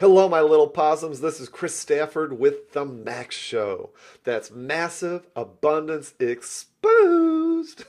Hello, my little possums. This is Chris Stafford with The Max Show. That's massive abundance exposed.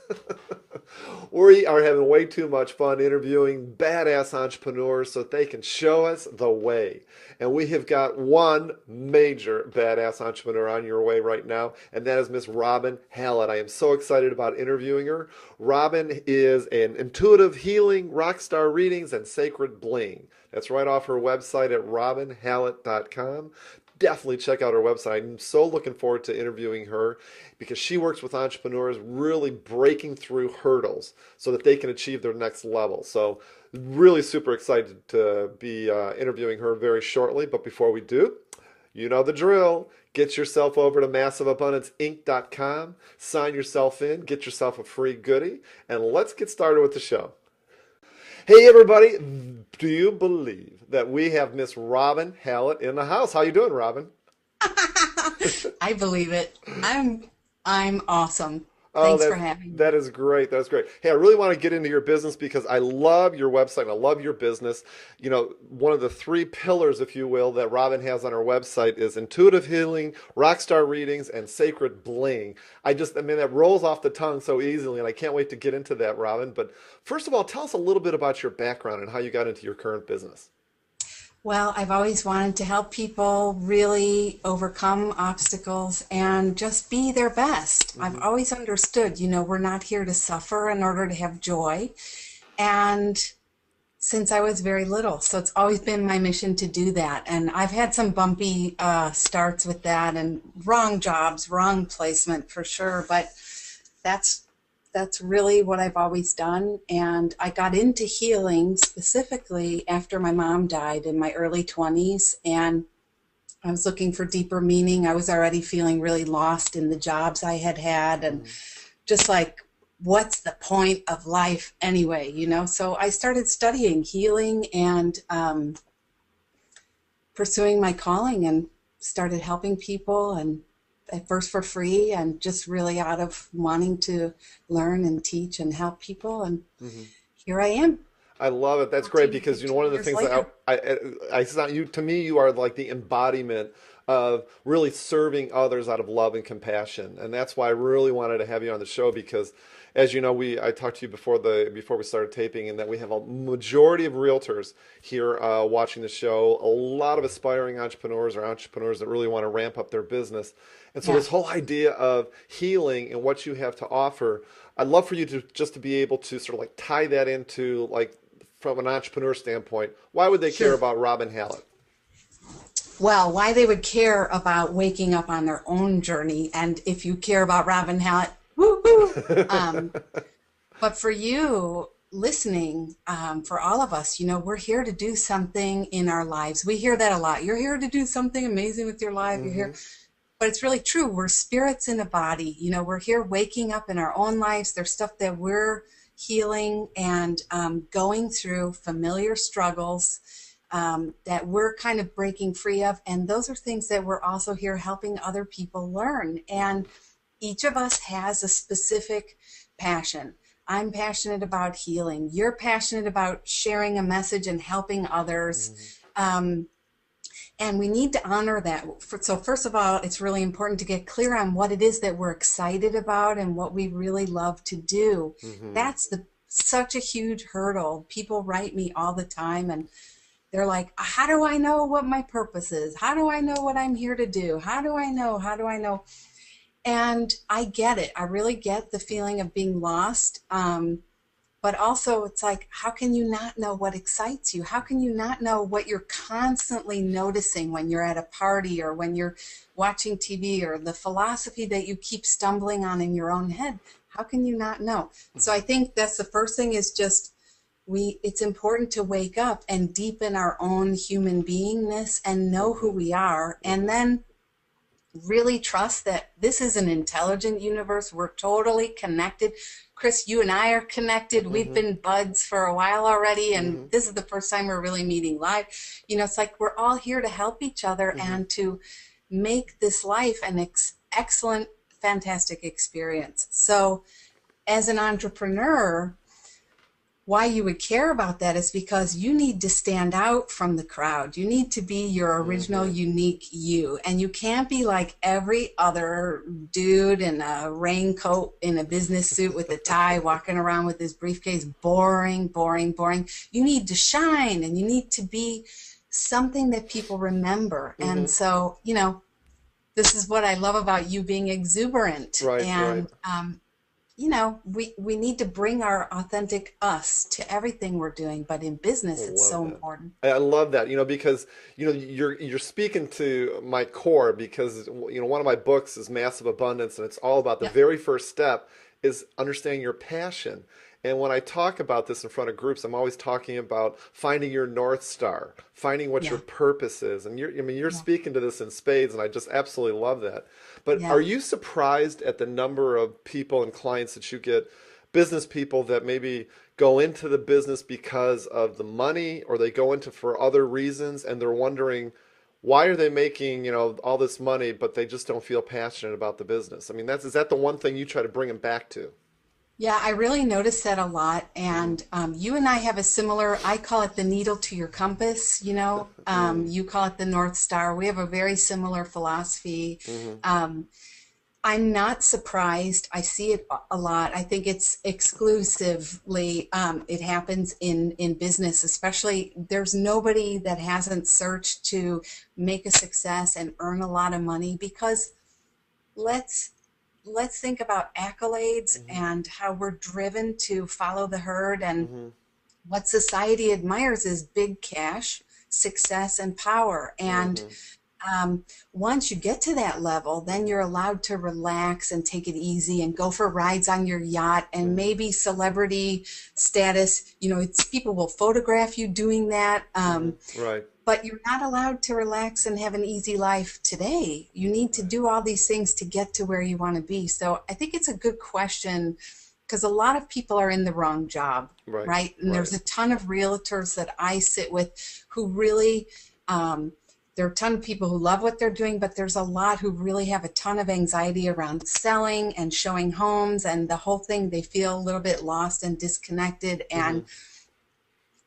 We are having way too much fun interviewing badass entrepreneurs so that they can show us the way. And we have got one major badass entrepreneur on your way right now, and that is Miss Robin Hallett. I am so excited about interviewing her. Robin is an intuitive healing, rockstar readings, and sacred bling. That's right off her website at robinhallett.com. Definitely check out her website. I'm so looking forward to interviewing her because she works with entrepreneurs really breaking through hurdles so that they can achieve their next level. So really super excited to be interviewing her very shortly. But before we do, you know the drill. Get yourself over to massiveabundanceinc.com, sign yourself in, get yourself a free goodie, and let's get started with the show. Hey everybody, do you believe that we have Miss Robin Hallett in the house? How you doing, Robin? I believe it. I'm awesome. Oh, Thanks for that having me. that is great. That's great. Hey, I really want to get into your business because I love your website and I love your business. You know, one of the three pillars, if you will, that Robin has on her website is intuitive healing, rockstar readings, and sacred bling. I mean, that rolls off the tongue so easily, and I can't wait to get into that, Robin. But first of all, tell us a little bit about your background and how you got into your current business. Well, I've always wanted to help people really overcome obstacles and just be their best. I've Hmm. always understood, we're not here to suffer in order to have joy. And since I was very little, so it's always been my mission to do that. And I've had some bumpy starts with that and wrong jobs, wrong placement for sure. But that's that's really what I've always done. And I got into healing specifically after my mom died in my early 20s. And I was looking for deeper meaning. I was already feeling really lost in the jobs I had had and Hmm. just like, what's the point of life anyway? So I started studying healing and pursuing my calling and started helping people, and at first for free and just really out of wanting to learn and teach and help people. And Hmm. here I am I love it. That's great 14, because you know 15 one of the years things that later. I sound you to me you are like the embodiment of really serving others out of love and compassion, and that's why I really wanted to have you on the show because, as you know, we I talked to you before we started taping, and that we have a majority of realtors here watching the show, a lot of aspiring entrepreneurs or entrepreneurs that really want to ramp up their business, and so Yeah, this whole idea of healing and what you have to offer. I'd love for you to just to be able to sort of like tie that into like from an entrepreneur standpoint, why would they care sure. about Robin Hallett? Well, why they would care about waking up on their own journey, and if you care about Robin Hallett, woo-hoo! Um, But for you listening, for all of us, we're here to do something in our lives. We hear that a lot. You're here to do something amazing with your life. You're here. Hmm. But it's really true. We're spirits in a body. We're here waking up in our own lives. There's stuff that we're healing and going through familiar struggles that we're kind of breaking free of. And those are things that we're also here helping other people learn. And each of us has a specific passion. I'm passionate about healing. You're passionate about sharing a message and helping others. Hmm. Um, and we need to honor that. So, first of all, it's really important to get clear on what it is that we're excited about and what we really love to do. Hmm. That's such a huge hurdle. People write me all the time and they're like, how do I know what my purpose is? How do I know what I'm here to do? How do I know? How do I know? And I get it. I really get the feeling of being lost. But also, it's like, how can you not know what excites you? How can you not know what you're constantly noticing when you're at a party or when you're watching TV, or the philosophy that you keep stumbling on in your own head? How can you not know? So I think that's the first thing is just it's important to wake up and deepen our own human beingness and know who Hmm. we are, and Hmm. then really trust that this is an intelligent universe. We're totally connected. Chris, you and I are connected. We've Hmm. been buds for a while already, and Hmm. this is the first time we're really meeting live. It's like we're all here to help each other Hmm. and to make this life an excellent, fantastic experience. So, as an entrepreneur, why you would care about that is because you need to stand out from the crowd. You need to be your original, Mm-hmm. unique you. And you can't be like every other dude in a raincoat in a business suit with a tie walking around with his briefcase. Boring, boring, boring. You need to shine and you need to be something that people remember. Mm-hmm. And so, this is what I love about you being exuberant. Right, right. And we need to bring our authentic us to everything we're doing, but in I business, it's love so that. important. I love that, because you're speaking to my core because one of my books is Massive Abundance, and it's all about the Yep. very first step is understanding your passion. And when I talk about this in front of groups, I'm always talking about finding your North Star, finding what your Yeah. purpose is. And you're Yeah. speaking to this in spades, and I just absolutely love that. But are Yeah. you surprised at the number of people and clients that you get, business people that maybe go into the business because of the money or they go into for other reasons and they're wondering why are they making, all this money, but they just don't feel passionate about the business? I mean, is that the one thing you try to bring them back to? Yeah, I really notice that a lot. Mm-hmm. And you and I have a similar, I call it the needle to your compass, Mm-hmm. you call it the North Star. We have a very similar philosophy. Mm-hmm. Um, I'm not surprised. I see it a lot. I think it's exclusively, it happens in business, especially there's nobody that hasn't searched to make a success and earn a lot of money because let's let's think about accolades Mm-hmm. and how we're driven to follow the herd, and Mm-hmm. what society admires is big cash, success, and power. And Mm-hmm. once you get to that level, then you're allowed to relax and take it easy and go for rides on your yacht and Mm-hmm. maybe celebrity status. It's people will photograph you doing that. Mm-hmm. Right. But you're not allowed to relax and have an easy life today. You need to Right. do all these things to get to where you want to be. So I think it's a good question because a lot of people are in the wrong job, Right. right? And Right. there's a ton of realtors that I sit with who really, um, there are a ton of people who love what they're doing, but there's a lot who really have a ton of anxiety around selling and showing homes and the whole thing. They feel a little bit lost and disconnected. Mm-hmm. And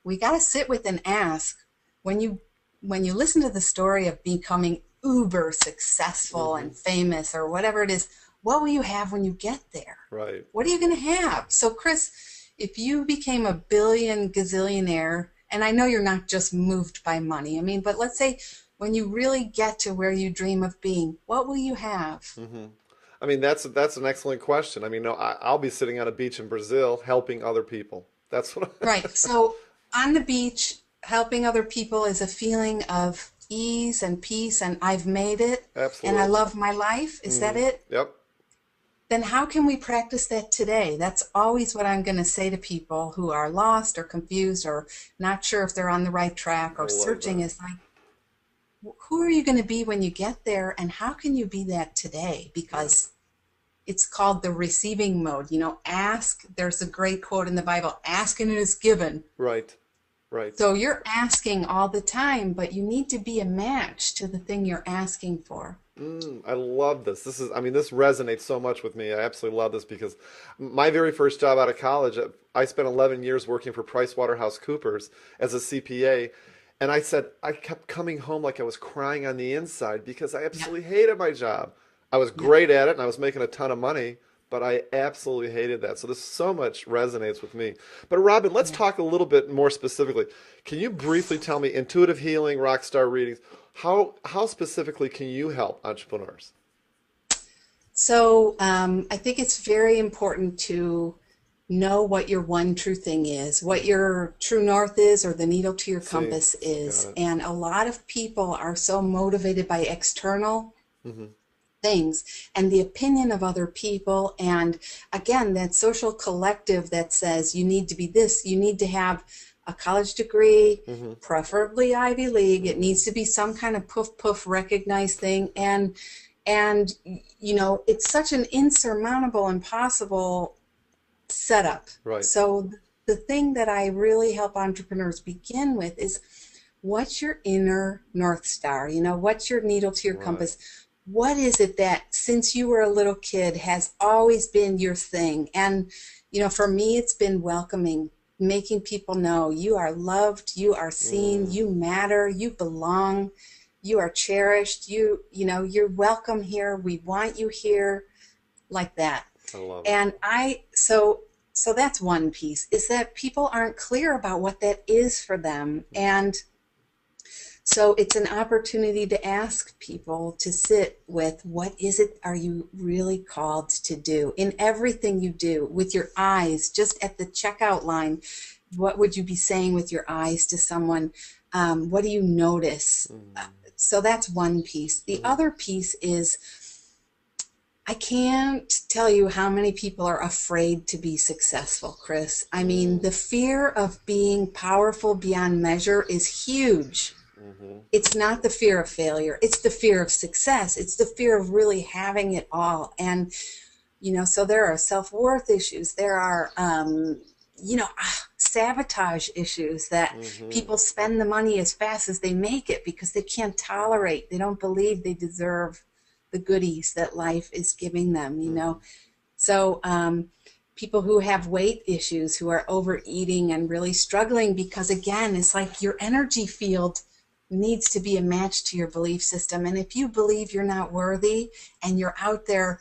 we got to sit with and ask when you listen to the story of becoming uber successful Mm-hmm. and famous or whatever it is, what will you have when you get there? Right. What are you going to have? So Chris, if you became a billion gazillionaire, and I know you're not just moved by money, I mean, but let's say when you really get to where you dream of being, what will you have? Mm-hmm. I mean, that's an excellent question. I mean, no, I'll be sitting on a beach in Brazil helping other people. That's what. Right. So on the beach, helping other people is a feeling of ease and peace, and I've made it, and I Absolutely. love my life. Is that Mm-hmm. it? Yep. Then how can we practice that today? That's always what I'm going to say to people who are lost or confused or not sure if they're on the right track I or love searching that. is like, who are you going to be when you get there, and how can you be that today? Yeah. Because it's called the receiving mode. Ask. There's a great quote in the Bible, ask and it is given. Right. Right. So you're asking all the time, but you need to be a match to the thing you're asking for. I love this. I mean, this resonates so much with me. I absolutely love this because my very first job out of college, I spent 11 years working for PricewaterhouseCoopers as a CPA. And I kept coming home like I was crying on the inside because I Yeah, absolutely hated my job. I was yeah, great at it and I was making a ton of money, but I absolutely hated that. So this so much resonates with me. But Robin, let's yeah. talk a little bit more specifically. Can you briefly tell me intuitive healing, rockstar readings, how specifically can you help entrepreneurs? So I think it's very important to know what your one true thing is, what your true north is, or the needle to your See, compass got is. it. And a lot of people are so motivated by external Hmm. things and the opinion of other people. And again, that social collective that says you need to be this, you need to have a college degree, Hmm. preferably Ivy League. It Hmm. needs to be some kind of poof poof recognized thing. And it's such an insurmountable, impossible setup. Right. So the thing that I really help entrepreneurs begin with is what's your inner North Star? What's your needle to your Right. compass? What is it that since you were a little kid has always been your thing? And, for me, it's been welcoming making people know you are loved, you are seen, Mm, you matter, you belong, you are cherished, you're welcome here. We want you here, like that. I love it. And so that's one piece, is that people aren't clear about what that is for them. And so it's an opportunity to ask people to sit with, what is it are you really called to do in everything you do with your eyes, just at the checkout line? What would you be saying with your eyes to someone? What do you notice? Mm, So that's one piece. The mm, other piece is, I can't tell you how many people are afraid to be successful, Chris. I mean, mm, the fear of being powerful beyond measure is huge. mm-hmm, It's not the fear of failure. It's the fear of success. It's the fear of really having it all. And, so there are self-worth issues. There are, sabotage issues, that mm-hmm, people spend the money as fast as they make it because they can't tolerate, they don't believe they deserve the goodies that life is giving them. mm-hmm. So, people who have weight issues, who are overeating and really struggling, because again, it's like your energy field needs to be a match to your belief system. And if you believe you're not worthy, and you're out there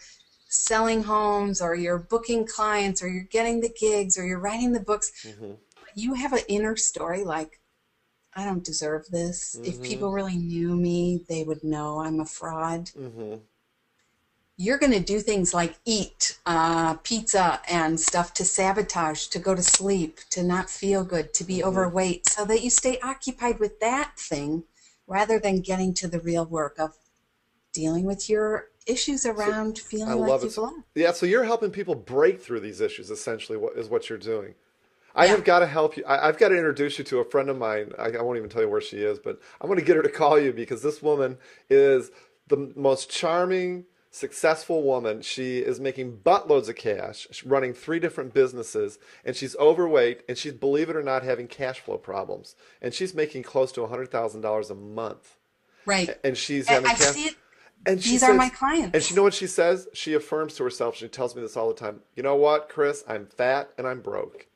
selling homes, or you're booking clients, or you're getting the gigs, or you're writing the books, Mm-hmm. you have an inner story like, I don't deserve this. If Mm-hmm. people really knew me, they would know I'm a fraud. Mm-hmm. You're going to do things like eat pizza and stuff to sabotage, to go to sleep, to not feel good, to be Mm-hmm. overweight, so that you stay occupied with that thing rather than getting to the real work of dealing with your issues So around I feeling love like it. you belong. Yeah, so you're helping people break through these issues, essentially, what is what you're doing. I Yeah. have got to help you. I've got to introduce you to a friend of mine. I won't even tell you where she is, but I'm going to get her to call you because this woman is the most charming, successful woman. She is making buttloads of cash, she's running three different businesses, and she's overweight, and she's, believe it or not, having cash flow problems. And she's making close to $100,000 a month. Right. And she's having I cash. see it. And she These are my says, and you clients. know what she says? She affirms to herself, she tells me this all the time. You know what, Chris? I'm fat and I'm broke.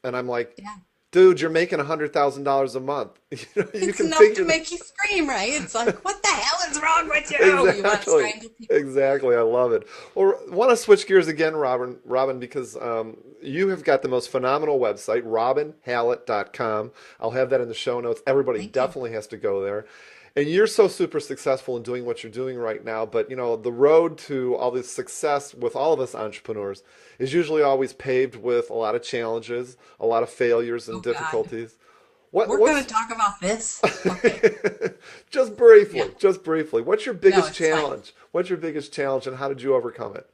And I'm like, Yeah. dude, you're making $100,000 a month. You It's can enough to figure make you scream, right? It's like, what the hell is wrong with you? You want to exactly, strangle people. exactly. I love it. Well, I want to switch gears again, Robin, because you have got the most phenomenal website, robinhallett.com. I'll have that in the show notes. Everybody Thank you. definitely has to go there. And you're so super successful in doing what you're doing right now, but the road to all this success with all of us entrepreneurs is usually always paved with a lot of challenges, a lot of failures and Oh, God. difficulties. What We're going what's to talk about this? Okay. just Yeah. briefly, just briefly, what's your No, biggest it's fine. challenge? What's your biggest challenge and how did you overcome it?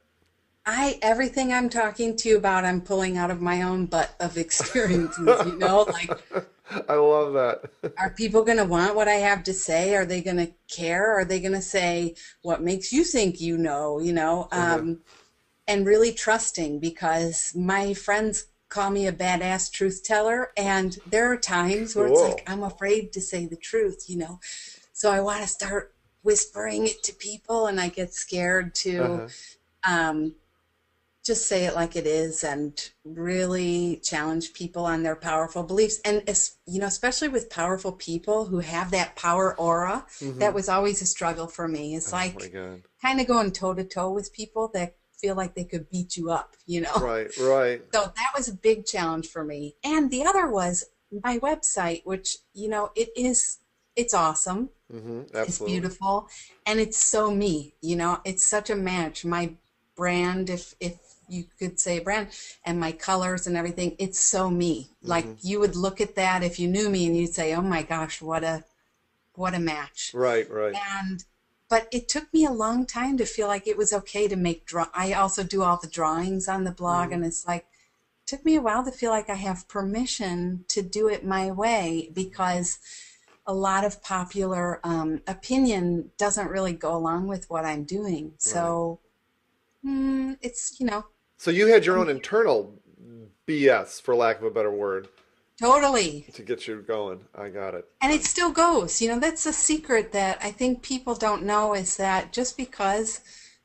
Everything I'm talking to you about, I'm pulling out of my own butt of experiences, like, I love that. are people going to want what I have to say? Are they going to care? Are they going to say, what makes you think Uh-huh. and really trusting, because my friends call me a badass truth teller. And there are times where it's like, Cool. I'm afraid to say the truth. So I want to start whispering it to people, and I get scared to Uh-huh. um, just say it like it is, and really challenge people on their powerful beliefs. And especially with powerful people who have that power aura, Hmm. that was always a struggle for me. It's Oh my like God. kind of going toe to toe with people that feel like they could beat you up. Right, right. So that was a big challenge for me. And the other was my website, which it's awesome, Hmm. it's Absolutely. beautiful, and it's so me. It's such a match. My brand, if you could say brand, and my colors and everything, it's so me. Like, Hmm. you would look at that if you knew me, and you'd say, "Oh my gosh, what a match." Right, right. And but it took me a long time to feel like it was okay to make I also do all the drawings on the blog, Hmm. and it's like, it took me a while to feel like I have permission to do it my way, because a lot of popular opinion doesn't really go along with what I'm doing. Right. So it's, So you had your I'm own internal BS, for lack of a better word, totally. to get you going. I got it. And it still goes. That's a secret that I think people don't know, is that just because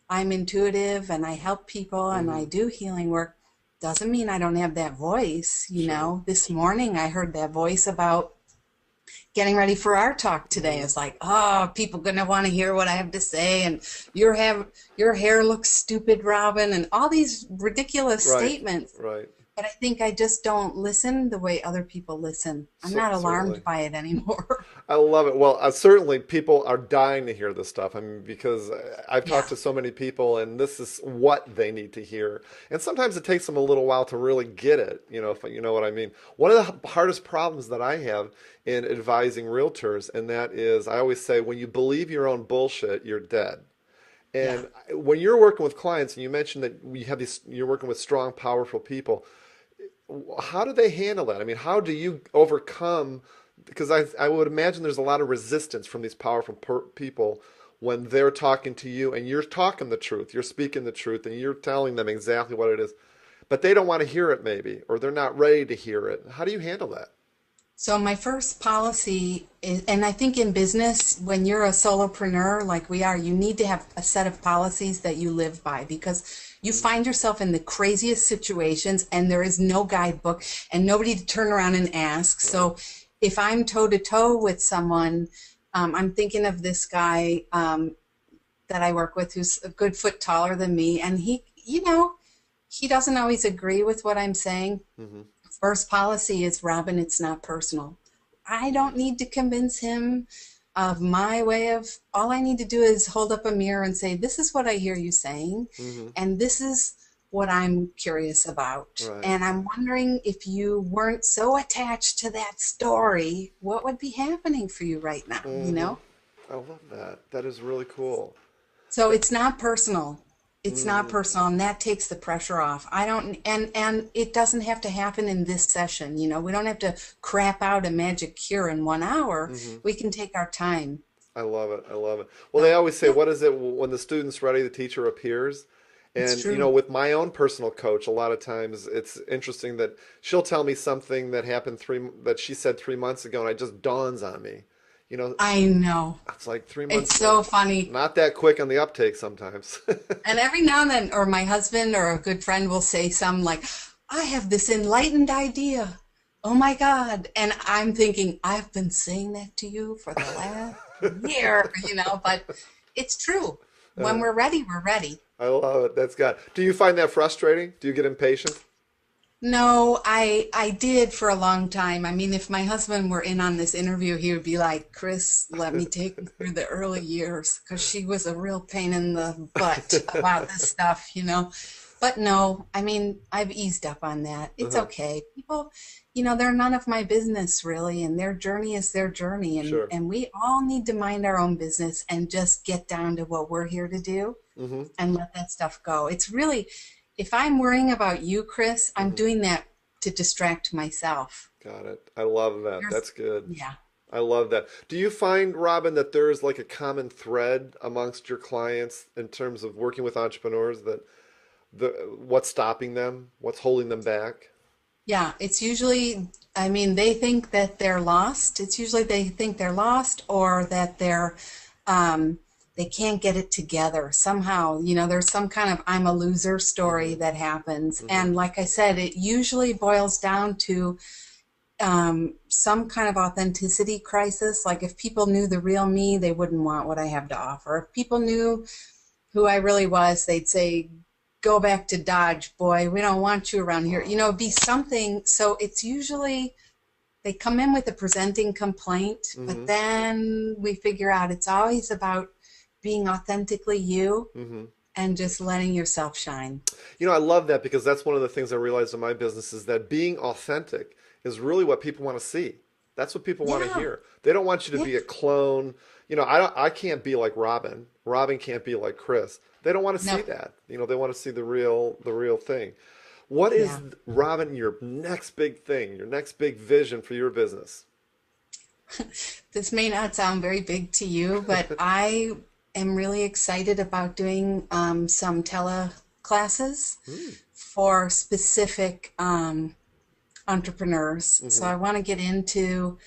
I'm intuitive and I help people and Hmm. I do healing work doesn't mean I don't have that voice. Sure. This morning I heard that voice about getting ready for our talk today. Hmm. It's like, oh, people gonna want to hear what I have to say, and your hair looks stupid, Robin, and all these ridiculous Right. statements. Right. But I think I just don't listen the way other people listen. I'm not Certainly. alarmed by it anymore. I love it. Well, certainly people are dying to hear this stuff. I mean, because I've talked Yeah, to so many people, and this is what they need to hear. And sometimes it takes them a little while to really get it, if you know what I mean. One of the hardest problems that I have in advising realtors, and that is, I always say, when you believe your own bullshit, you're dead. yeah. And when you're working with clients, and you mentioned that you're working with strong, powerful people, how do they handle that? I mean, how do you overcome? Because I would imagine there's a lot of resistance from these powerful people when they're talking to you and you're talking the truth, you're speaking the truth, and you're telling them exactly what it is, but they don't want to hear it maybe, or they're not ready to hear it. How do you handle that? So my first policy is, and I think in business, when you're a solopreneur like we are, you need to have a set of policies that you live by because you find yourself in the craziest situations and there is no guidebook and nobody to turn around and ask. Right. So if I'm toe to toe with someone, I'm thinking of this guy that I work with who's a good foot taller than me, and he doesn't always agree with what I'm saying. Hmm. First policy is, Robin, it's not personal. I don't need to convince him of my way of, all I need to do is hold up a mirror and say, this is what I hear you saying, Hmm. and this is what I'm curious about. Right. And I'm wondering if you weren't so attached to that story, what would be happening for you right now, Hmm. I love that. That is really cool. So it's not personal. It's not Mm-hmm. personal, and that takes the pressure off. I don't, and it doesn't have to happen in this session. We don't have to crap out a magic cure in 1 hour. Hmm. We can take our time. I love it. I love it. Well, they So, always say, yeah, what is it when the student's ready, the teacher appears? it's And, true. with my own personal coach, a lot of times it's interesting that she'll tell me something that happened that she said 3 months ago, and it just dawns on me. You know, I know. it's like three It's months later. so funny. Not that quick on the uptake sometimes. And every now and then, or my husband or a good friend will say some like, I have this enlightened idea. Oh my God. And I'm thinking, I've been saying that to you for the last year, but it's true. When Uh, we're ready, we're ready. I love it. That's God. Do you find that frustrating? Do you get impatient? No, I did for a long time. I mean, if my husband were in on this interview, he would be like, Chris, let me take you through the early years because she was a real pain in the butt about this stuff. But no, I mean, I've eased up on that. It's Uh-huh. okay. People, they're none of my business really, and their journey is their journey, and Sure. and we all need to mind our own business and just get down to what we're here to do Hmm. and let that stuff go. It's really, if I'm worrying about you, Chris, I'm Hmm. doing that to distract myself. Got it. I love that. There's, That's good. yeah. I love that. Do you find, Robin, that there's like a common thread amongst your clients in terms of working with entrepreneurs that what's stopping them, what's holding them back? Yeah, it's usually, I mean, they think that they're lost. It's usually they think they're lost or that um, they can't get it together somehow. There's some kind of I'm a loser story Hmm. that happens. Hmm. And like I said, it usually boils down to some kind of authenticity crisis. Like if people knew the real me, they wouldn't want what I have to offer. If people knew who I really was, they'd say, go back to Dodge, boy. We don't want you around here. It'd be something. So it's usually they come in with a presenting complaint, but Hmm. then we figure out it's always about being authentically you Hmm. and just letting yourself shine. I love that because that's one of the things I realized in my business is that being authentic is really what people want to see. That's what people want to Yeah. hear. They don't want you to Yeah. be a clone. I can't be like Robin. Robin can't be like Chris. They don't want to see No. that. They want to see the real thing. What is, Yeah. Robin, your next big thing, your next big vision for your business? This may not sound very big to you, but I am really excited about doing some tele classes Mm. for specific entrepreneurs. So Hmm. I want to get into,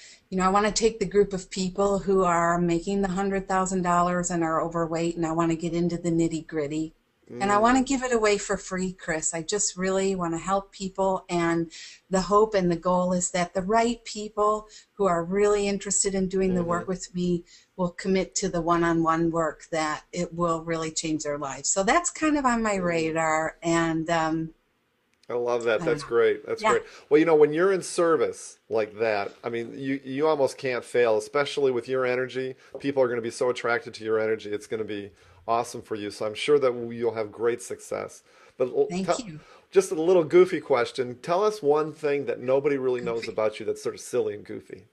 I want to take the group of people who are making the $100,000 and are overweight, and I want to get into the nitty gritty. And I want to Mm, give it away for free, Chris. I just really want to help people. And the hope and the goal is that the right people who are really interested in doing the hmm. work with me will commit to the one-on-one work that it will really change their lives. So that's kind of on my Mm. radar. And I love that. I don't That's know. great. That's Yeah. great. Well, when you're in service like that, I mean, you almost can't fail, especially with your energy. People are going to be so attracted to your energy. It's going to be awesome for you. So I'm sure that you'll have great success. But Thank you. just a little goofy question. Tell us one thing that nobody really knows Goofy. about you that's sort of silly and goofy.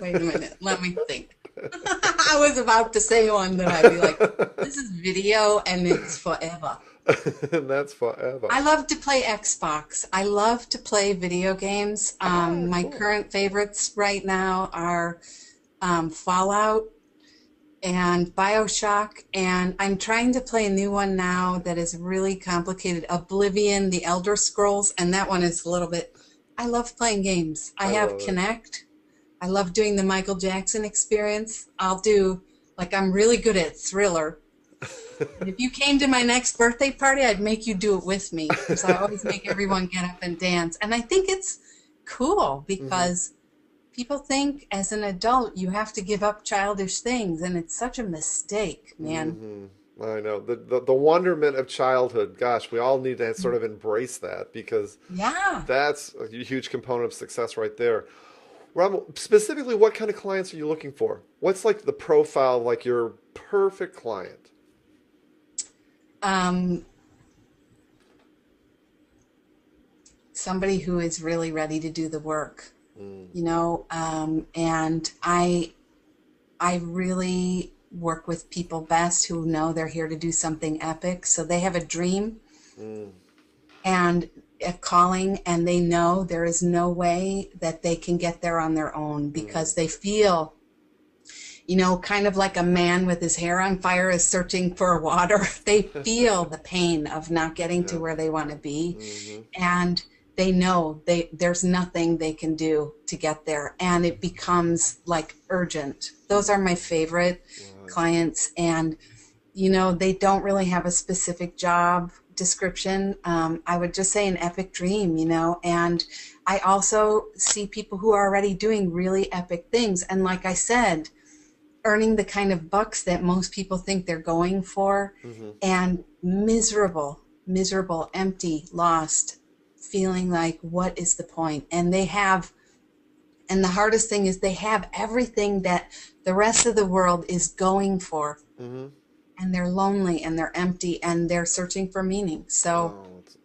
Wait a minute. Let me think. I was about to say one that I'd be like, this is video and it's forever. And that's forever. I love to play Xbox. I love to play video games. Ah, My cool. current favorites right now are Fallout and BioShock, and I'm trying to play a new one now that is really complicated, Oblivion, The Elder Scrolls, and that one is a little bit. I love playing games. I I have love it. Connect. I love doing the Michael Jackson experience. I'll do, like, I'm really good at Thriller. And if you came to my next birthday party, I'd make you do it with me because I always make everyone get up and dance. And I think it's cool Hmm. because people think as an adult you have to give up childish things, and it's such a mistake, man. Hmm. I know the wonderment of childhood. Gosh, we all need to sort of embrace that because Yeah. that's a huge component of success right there. Rob, specifically, what kind of clients are you looking for? What's like the profile of like your perfect client? Um, Somebody who is really ready to do the work, Mm, and I really work with people best who know they're here to do something epic. So they have a dream mm, and a calling, and they know there is no way that they can get there on their own mm, because they feel, kind of like a man with his hair on fire is searching for water. They feel the pain of not getting to yeah. where they want to be, Hmm. and they know there's nothing they can do to get there, and it becomes like urgent. Those are my favorite Right. clients, and they don't really have a specific job description. I would just say an epic dream, and I also see people who are already doing really epic things. And like I said, earning the kind of bucks that most people think they're going for, Hmm. and miserable, empty, lost, feeling like, what is the point? And the hardest thing is they have everything that the rest of the world is going for, Hmm. and they're lonely and they're empty and they're searching for meaning. So,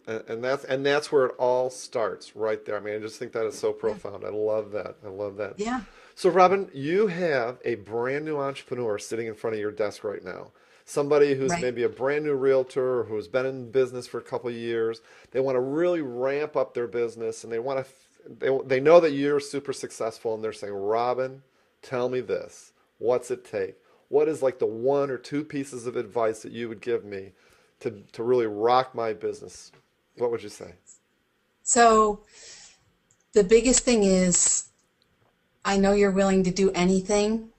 Oh, and that's where it all starts, right there. I mean, I just think that is so yeah, profound. I love that. I love that. yeah, So, Robin, you have a brand new entrepreneur sitting in front of your desk right now. Somebody who's right. maybe a brand new realtor who's been in business for a couple of years. They want to really ramp up their business and they know that you're super successful and they're saying, Robin, tell me this. What's it take? What is like the one or two pieces of advice that you would give me to really rock my business? What would you say? So, the biggest thing is I know you're willing to do anything,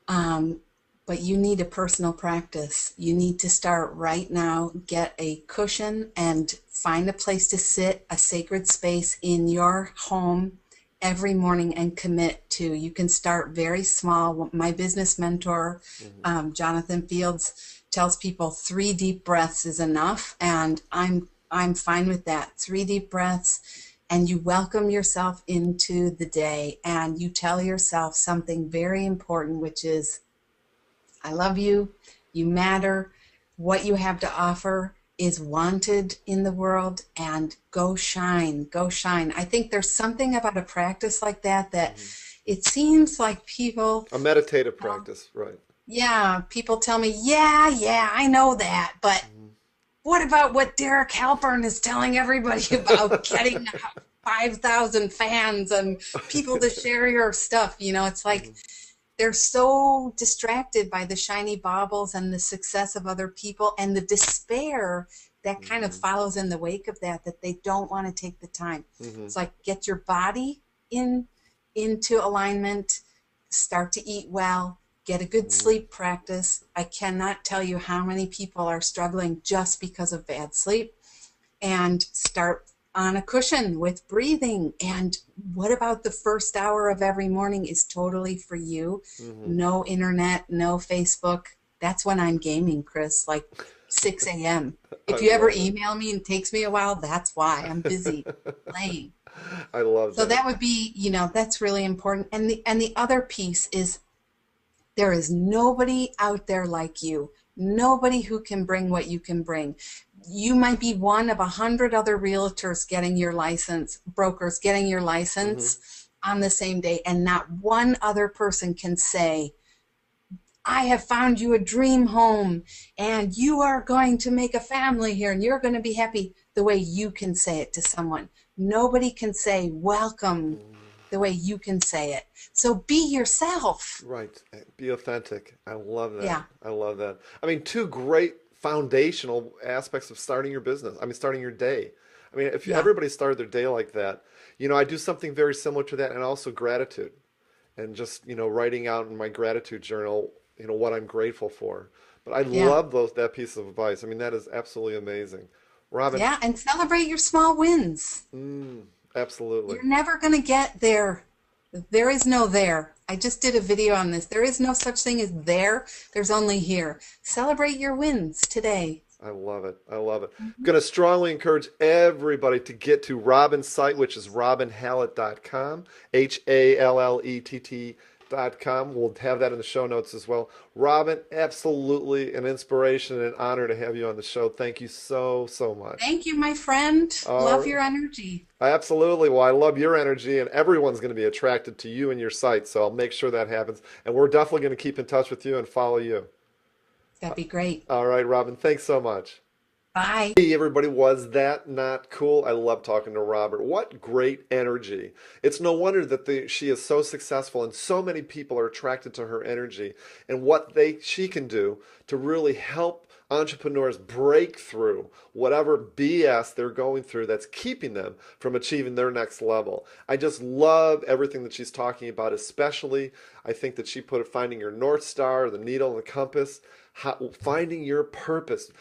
um, but you need a personal practice. You need to start right now, get a cushion and find a place to sit, a sacred space in your home every morning and commit to. You can start very small. My business mentor, Hmm. Jonathan Fields, tells people 3 deep breaths is enough, and I'm fine with that. 3 deep breaths, and you welcome yourself into the day, and you tell yourself something very important, which is, I love you. You matter. What you have to offer is wanted in the world, and go shine. Go shine. I think there's something about a practice like that Hmm. it seems like people, A meditative well, practice, right? yeah, people tell me, yeah, yeah, I know that, but what about what Derek Halpern is telling everybody about getting 5,000 fans and people to share your stuff? It's like Hmm. they're so distracted by the shiny baubles and the success of other people and the despair that kind of Hmm. follows in the wake of that they don't want to take the time. Hmm. It's like, get your body into alignment, start to eat well, get a good Mm, sleep practice. I cannot tell you how many people are struggling just because of bad sleep, and start on a cushion with breathing. And what about the first hour of every morning is totally for you? hmm. No internet, no Facebook. That's when I'm gaming, Chris, like 6 a.m. I If you ever love it. email me and it takes me a while, that's why I'm busy playing. I love So that. that would be, that's really important. And the other piece is there is nobody out there like you. Nobody who can bring what you can bring. You might be one of 100 other realtors getting your license, brokers getting your Hmm. license on the same day, and not one other person can say, I have found you a dream home and you are going to make a family here and you're going to be happy the way you can say it to someone. Nobody can say welcome the way you can say it. So be yourself. Right. Be authentic. I love that. Yeah. I love that. I mean, two great foundational aspects of starting your business. I mean, starting your day. I mean, if Yeah. everybody started their day like that, I do something very similar to that, and also gratitude, and just, writing out in my gratitude journal, what I'm grateful for. But I Yeah. love that piece of advice. I mean, that is absolutely amazing. Robin, Yeah. And celebrate your small wins. absolutely. You're never going to get there. There is no there. I just did a video on this. There is no such thing as there. There's only here. Celebrate your wins today. I love it. I love it. I'm going to strongly encourage everybody to get to Robin's site, which is robinhallett.com, HALLETT.com. We'll have that in the show notes as well. Robin, absolutely an inspiration and an honor to have you on the show. Thank you so, so much. Thank you, my friend. Love Uh, your energy. Absolutely. Well, I love your energy, and everyone's going to be attracted to you and your site, so I'll make sure that happens. And we're definitely going to keep in touch with you and follow you. That'd be great. All right, Robin, thanks so much. Bye. Hey, everybody, was that not cool? I love talking to Robert. What great energy. It's no wonder that she is so successful and so many people are attracted to her energy and what she can do to really help entrepreneurs break through whatever BS they're going through that's keeping them from achieving their next level. I just love everything that she's talking about, especially I think that she put it finding your North Star, the needle and the compass, finding your purpose.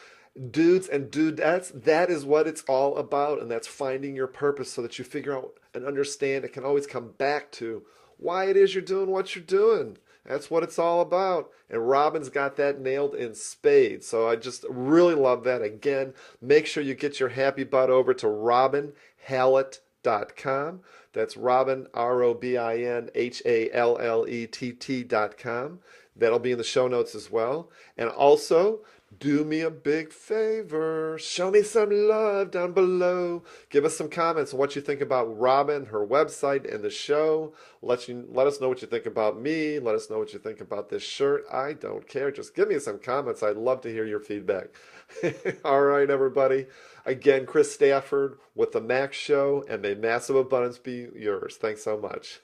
Dudes and dudettes, that is what it's all about, and that's finding your purpose so that you figure out and understand. It can always come back to why it is you're doing what you're doing. That's what it's all about. And Robin's got that nailed in spades. So I just really love that. Again, make sure you get your happy butt over to robinhallett.com. That's Robin, ROBINHALLETT.com. That'll be in the show notes as well. And also, do me a big favor. Show me some love down below. Give us some comments on what you think about Robin, her website, and the show. Let us know what you think about me. Let us know what you think about this shirt. I don't care. Just give me some comments. I'd love to hear your feedback. All right, everybody. Again, Chris Stafford with the Max Show, and may massive abundance be yours. Thanks so much.